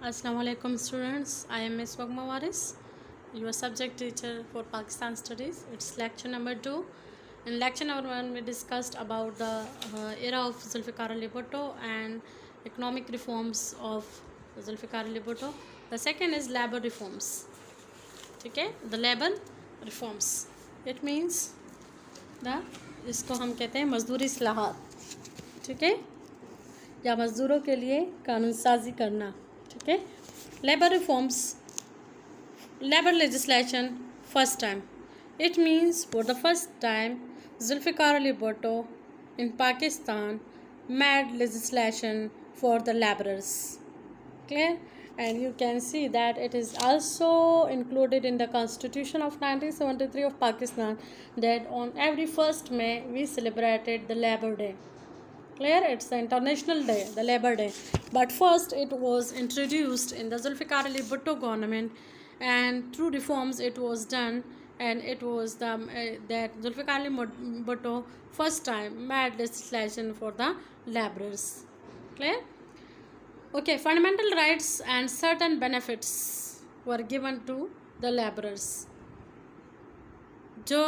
Assalamu alaikum students. I am Ms. Wagma Waris, your subject teacher for Pakistan Studies. It's lecture number 2. In lecture number 1, we discussed about the era of Zulfikar Ali Bhutto and economic reforms of Zulfikar Ali Bhutto. The second is labor reforms. Okay, the labor reforms. It means इसको हम कहते हैं मजदूरी इस्लाहात, ठीक है, या मज़दूरों के लिए कानून साजी करना, ठीक है. Labour reforms, labour legislation first time. It means for the first time Zulfikar Ali Bhutto in Pakistan made legislation for the laborers. Clear? And you can see that it is also included in the Constitution of 1973 of Pakistan, that on every 1st May we celebrated the Labor Day. Clear? It's the international day, the Labor Day. But first it was introduced in the Zulfikar Ali Bhutto government, and through reforms it was done, and it was that Zulfikar Ali Bhutto first time made legislation for the laborers. Clear? Okay, fundamental rights and certain benefits were given to the laborers. जो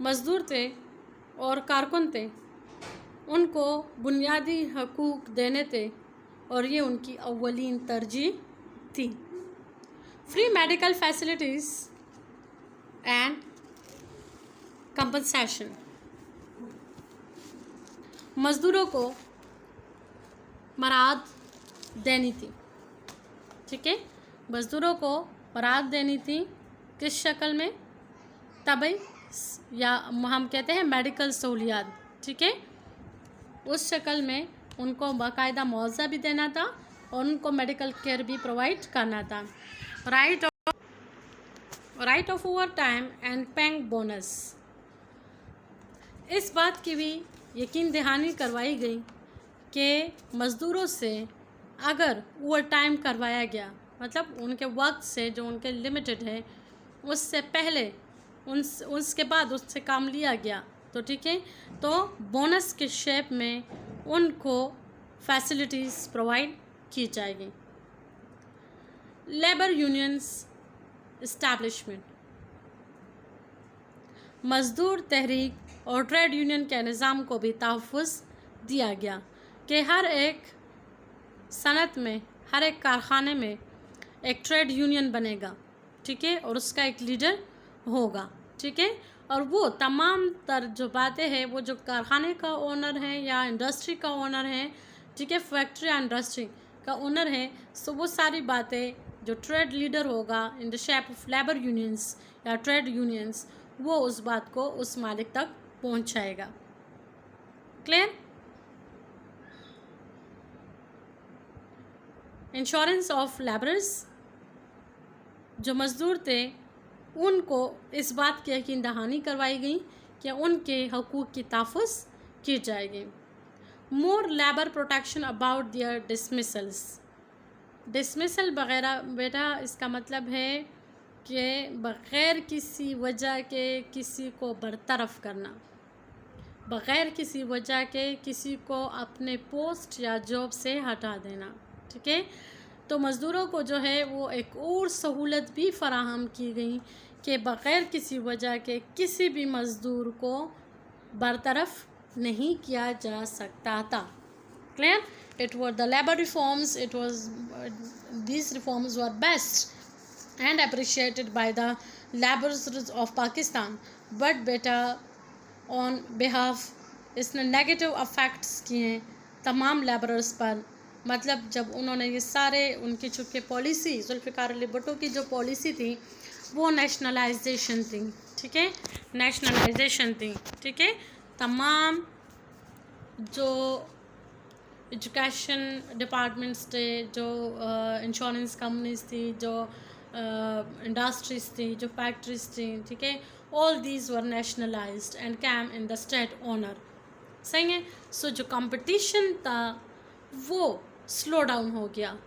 मज़दूर थे और कारकुन थे उनको बुनियादी हकूक़ देने थे, और ये उनकी अव्वलीन तरजीह थी. Free medical facilities and compensation. मज़दूरों को मराद देनी थी, ठीक है, मज़दूरों को मराद देनी थी. किस शक्ल में? तबई या हम कहते हैं मेडिकल सहूलियात, ठीक है, उस शक्ल में उनको बाकायदा मुआवजा भी देना था और उनको मेडिकल केयर भी प्रोवाइड करना था. Right of overtime and pang bonus. इस बात की भी यकीन दहानी करवाई गई कि मज़दूरों से अगर ओवर टाइम करवाया गया, मतलब उनके वक्त से जो उनके लिमिटेड है उससे पहले उसके बाद उससे काम लिया गया तो ठीक है, तो बोनस के शेप में उनको फैसिलिटीज़ प्रोवाइड की जाएगी. Labour unions establishment. मज़दूर तहरीक और ट्रेड यूनियन के निज़ाम को भी तहफ़्फ़ुज़ दिया गया कि हर एक सनत में, हर एक कारखाने में एक ट्रेड यूनियन बनेगा, ठीक है, और उसका एक लीडर होगा, ठीक है, और वो तमाम तर जो बातें हैं वो जो कारखाने का ओनर है या इंडस्ट्री का ओनर है, ठीक है, फैक्ट्री या इंडस्ट्री का ओनर है, सो वो सारी बातें जो ट्रेड लीडर होगा in the shape of labour unions या ट्रेड यूनियंस, वो उस बात को उस मालिक तक पहुंचाएगा. क्लियर? Insurance of labourers. जो मज़दूर थे उनको इस बात की यकीन दहानी करवाई गई कि उनके हकूक़ की तहफ़्फ़ुज़ की जाएगी. More labour protection about their dismissals. Dismissal वगैरह बेटा इसका मतलब है कि बग़ैर किसी वजह के किसी को बरतरफ करना, बग़ैर किसी वजह के किसी को अपने पोस्ट या जॉब से हटा देना, ठीक है. तो मज़दूरों को जो है वो एक और सहूलत भी फ़राहम की गई कि बग़ैर किसी वजह के किसी भी मज़दूर को बरतरफ नहीं किया जा सकता था. Clear? It were the labour reforms. It was these reforms were best and appreciated by the labourers of Pakistan. But बेटा ऑन बिहाफ इसने नेगेटिव अफेक्ट्स किए तमाम लेबरर्स पर. मतलब जब उन्होंने ये सारे उनकी चूँकि पॉलिसी जुल्फ़िकार अली भुट्टो की जो पॉलिसी थी वो नेशनलाइजेशन थी, ठीक है, नेशनलाइजेशन थी, ठीक है. तमाम जो एजुकेशन डिपार्टमेंट्स थे, जो इंश्योरेंस कंपनीज थी, जो इंडस्ट्रीज़ थी, जो फैक्ट्रीज थी, ठीक है, all these were nationalised and came in the state owner. सही है. सो जो कंपटीशन था वो स्लो डाउन हो गया,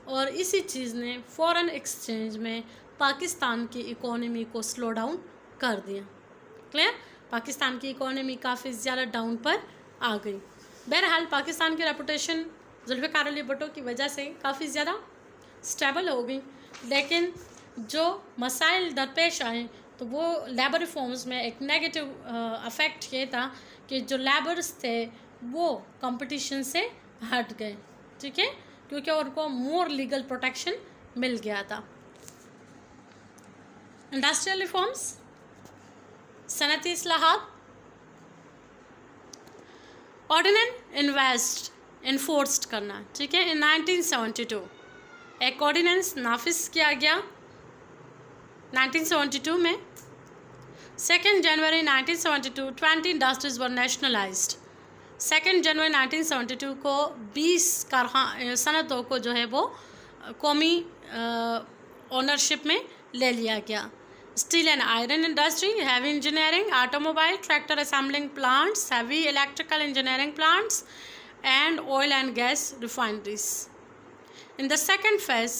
और इसी चीज़ ने फ़ॉरेन एक्सचेंज में पाकिस्तान की इकोनॉमी को स्लो डाउन कर दिया. क्लियर? पाकिस्तान की इकोनॉमी काफ़ी ज़्यादा डाउन पर आ गई. बहरहाल पाकिस्तान की रेपुटेशन जुल्फ़िकार अली भुट्टो की वजह से काफ़ी ज़्यादा स्टेबल हो गई, लेकिन जो मसाइल दरपेश आए तो वो लेबर रिफॉर्म्स में एक नेगेटिव अफेक्ट ये था कि जो लेबर्स थे वो कंपटीशन से हट गए, ठीक है, क्योंकि उनको मोर लीगल प्रोटेक्शन मिल गया था। इंडस्ट्रियल रिफॉर्म्स, सनती इस्लाहात, ऑर्डिनेंस इन्वेस्ट इन्फोर्स्ड करना, ठीक है। इन 1972 एक ऑर्डिनेंस नाफिज किया गया 1972 में। 2 जनवरी 1972 20 इंडस्ट्रीज वर नेशनलाइज्ड। 2 जनवरी 1972 को 20 सनतों को जो है वो कौमी ओनरशिप में ले लिया गया। Steel and iron industry, heavy engineering, automobile, tractor assembling plants, heavy electrical engineering plants and oil and gas refineries. In the second phase,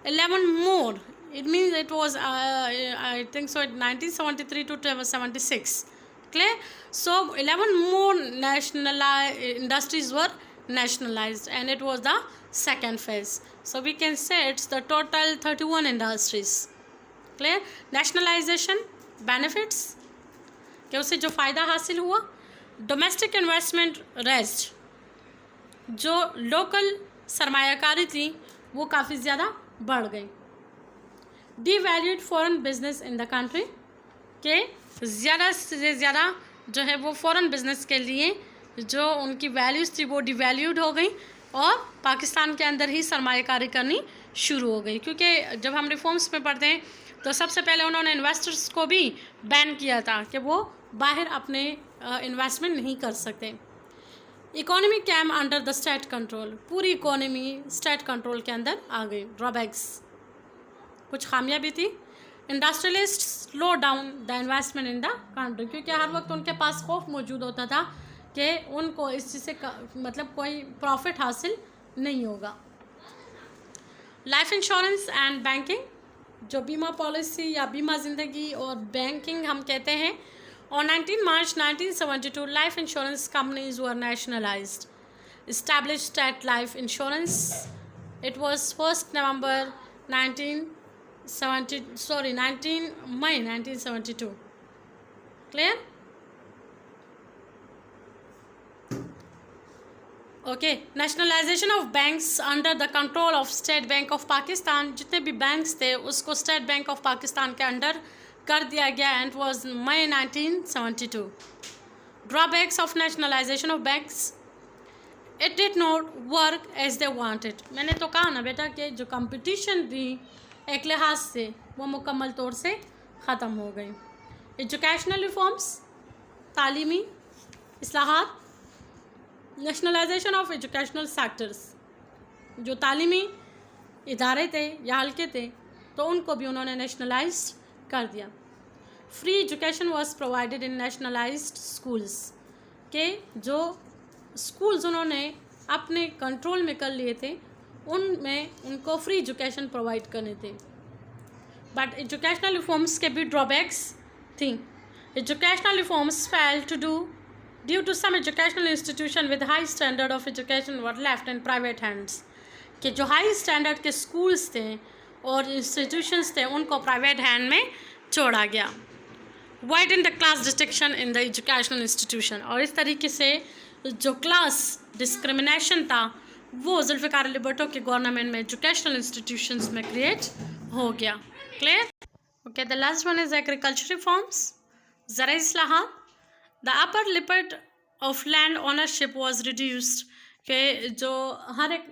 11 more, it means it was I think so 1973 to 76, clear? So 11 more national industries were nationalized, and it was the second phase. So we can say it's the total 31 industries, clear? Nationalization benefits, कि उससे जो फ़ायदा हासिल हुआ, domestic investment rest, जो local सरमायाकारी थी वो काफ़ी ज़्यादा बढ़ गई। Devalued foreign business in the country, के ज़्यादा से ज़्यादा जो है वो फॉरेन बिजनेस के लिए जो उनकी वैल्यूज़ थी वो डिवैल्यूड हो गई और पाकिस्तान के अंदर ही सरमायाकारी करनी शुरू हो गई, क्योंकि जब हम रिफॉर्म्स में पढ़ते हैं तो सबसे पहले उन्होंने इन्वेस्टर्स को भी बैन किया था कि वो बाहर अपने इन्वेस्टमेंट नहीं कर सकते। Economy came under the state control, पूरी इकोनॉमी स्टेट कंट्रोल के अंदर आ गई। ड्रॉबैक्स, कुछ खामियां भी थी। Industrialist slow down the investment in the country, क्योंकि हर वक्त उनके पास खौफ मौजूद होता था कि उनको इस चीज़ से मतलब कोई प्रॉफिट हासिल नहीं होगा। लाइफ इंश्योरेंस एंड बैंकिंग, जो बीमा पॉलिसी या बीमा ज़िंदगी और बैंकिंग हम कहते हैं, on 19 March 1972 life insurance companies were nationalized. Established state life insurance, it was 1st November 19 May 1972, clear? Okay, nationalization of banks under the control of State Bank of Pakistan, जितने भी banks थे उसको state bank of Pakistan के under कर दिया गया, and was May 1972। Drawbacks of nationalisation of banks, it did not work as they wanted. मैंने तो कहा ना बेटा कि जो कंपटीशन थी एक लिहाज से वो मुकम्मल तौर से ख़त्म हो गई। एजुकेशनल रिफॉर्म्स, तालीमी इस्लाहात, नेशनलाइजेशन ऑफ एजुकेशनल सेक्टर्स, जो तालीमी इदारे थे या हल्के थे तो उनको भी उन्होंने नेशनलाइज कर दिया। Free education was provided in nationalised schools, के जो स्कूल्स उन्होंने अपने कंट्रोल में कर लिए थे उनमें उनको फ्री एजुकेशन प्रोवाइड करने थे। बट एजुकेशनल रिफॉर्म्स के भी ड्रॉबैक्स थी। Educational reforms fail to do due to some educational institution with high standard of education were left in private hands, कि जो हाई स्टैंडर्ड के स्कूल्स थे और इंस्टीट्यूशंस थे उनको प्राइवेट हैंड में छोड़ा गया। Widen the class distinction in the educational institution, और इस तरीके से जो क्लास डिस्क्रिमिनेशन था वो जुल्फ़िकार अली भुट्टो के गवर्नमेंट में एजुकेशनल इंस्टीट्यूशंस में क्रिएट हो गया। Clear? Okay, the last one is agriculture reforms, ज़राई इस्लाहात। The upper limit of land ownership was reduced, कि जो हर एक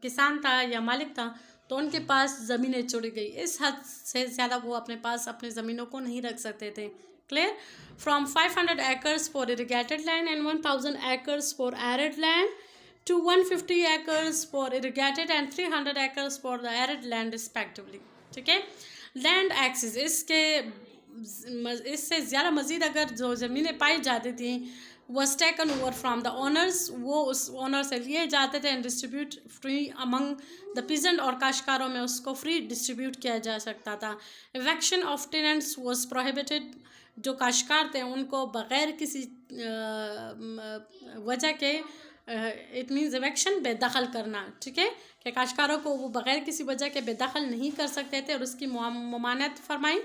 किसान था या मालिक था तो उनके पास ज़मीनें छोड़ी गई। इस हद से ज़्यादा वो अपने पास अपने ज़मीनों को नहीं रख सकते थे। Clear? From 500 acres for irrigated land and 1000 acres for arid land to 150 acres for irrigated and 300 acres for the arid land respectively. ठीक है, लैंड एक्सेस, इससे ज़्यादा मज़ीद अगर जो ज़मीनें पाई जाती थी was taken over from the owners, वो उस ओनर से लिए जाते थे, and distribute free among the peasant, और काश्तकारों में उसको फ्री डिस्ट्रीब्यूट किया जा सकता था। इवेक्शन ऑफ टेनेंट्स वाज प्रोहिबिटेड, जो काश्तकार थे उनको बग़ैर किसी वजह के اٹ مینز ایویکشن بے دخل کرنا, ٹھیک ہے, کہ کاشتکاروں کو وہ بغیر کسی وجہ کے بے دخل نہیں کر سکتے تھے, اور اس کی ممانعت فرمائی.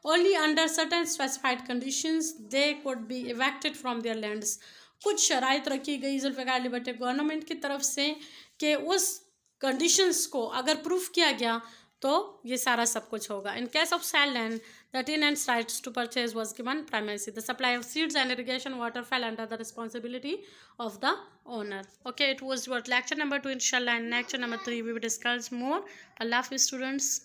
Only under certain specified conditions they could be evicted from their lands. کچھ شرائط رکھی گئی ذوالفقار علی بھٹو گورنمنٹ کی طرف سے کہ اس کنڈیشنز کو اگر پروف کیا گیا تو یہ سارا سب کچھ ہوگا. In case of sale land the tenant's rights to purchase was given primacy. The supply of seeds and irrigation water fell under the responsibility of the owner. Okay, it was your lecture number 2. Inshallah, in lecture number 3 we will discuss more. Allah Hafiz students.